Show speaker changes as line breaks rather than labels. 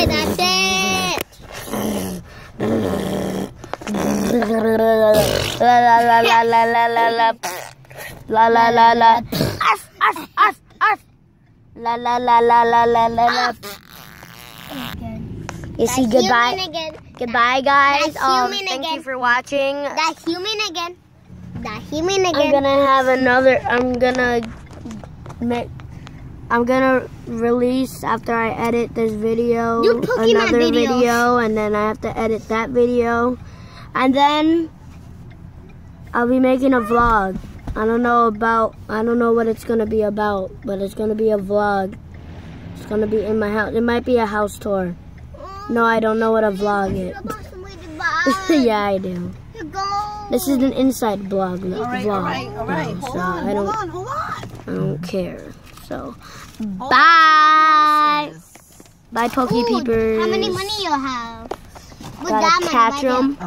That's it.
You see, goodbye. Goodbye, guys. Thank you for watching.
That human again.
I'm gonna release after I edit this video
another
video, and then I have to edit that video, and then I'll be making a vlog. I don't know what it's gonna be about, but it's gonna be a vlog. It's gonna be in my house. It might be a house tour. No, I don't know what a vlog is. Yeah, I do. This is an inside vlog.
All right.
So
Hold on.
I don't care. So, bye. Bye, Pokey Peepers.
How many money you have?
Gotta catch 'em.